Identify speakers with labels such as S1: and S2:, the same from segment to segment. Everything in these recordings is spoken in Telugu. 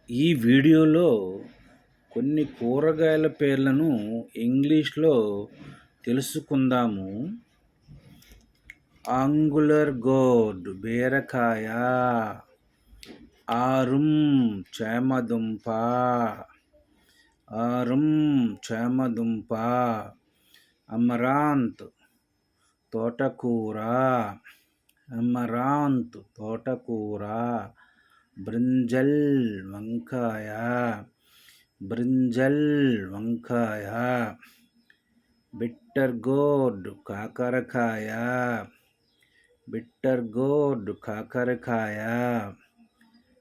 S1: ఈ వీడియోలో కొన్ని కూరగాయల పేర్లను ఇంగ్లీష్లో తెలుసుకుందాము. ఆంగులర్ గోర్డ్ బీరకాయ, ఆరుం చేమదుంప, అమరాంత్ తోటకూర, బ్రింజల్ వంకాయ, బిట్టర్ గోర్డ్ కాకరకాయ,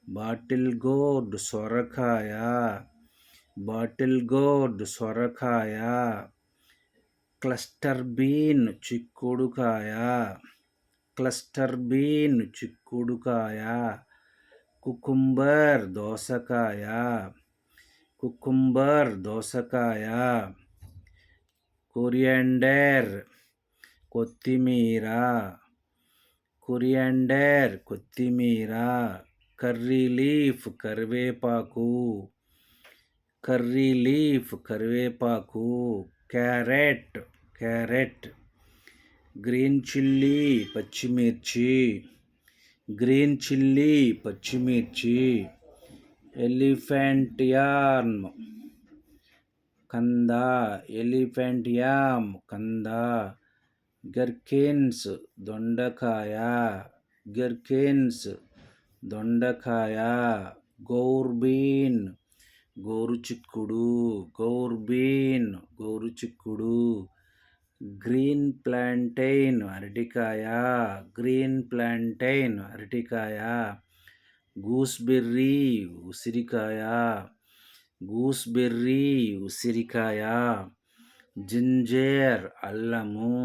S1: బాటిల్ గోర్డ్ సొరకాయ, క్లస్టర్ బీన్ చిక్కుడుకాయ, కుకుంబర్ దోసకాయ, కొరియాండర్ కొత్తిమీర, కర్రీ లీఫ్ కరివేపాకు, క్యారెట్, గ్రీన్ చిల్లీ పచ్చిమిర్చి, ఎలిఫెంట్ యామ్ కంద, గర్కిన్స్ దొండకాయ, గోరుచిక్కుడు, గ్రీన్ ప్లాంటైన్ అరటికాయ, గూస్బెర్రీ ఉసిరికాయ, జింజర్ అల్లము,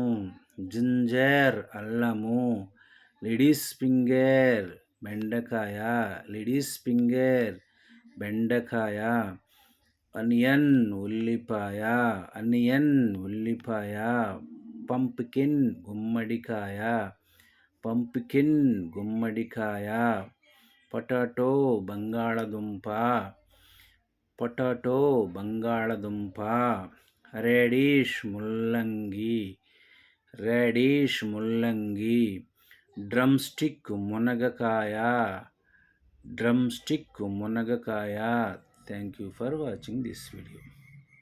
S1: లేడీస్ ఫింగర్ బెండకాయ, ఆనియన్ ఉల్లిపాయ, పంప్కిన్ గుమ్మడికాయ, పొటాటో బంగాళదుంప, రాడిష్ ముల్లంగి, డ్రమ్ స్టిక్ మునగకాయ. Thank you for watching this video.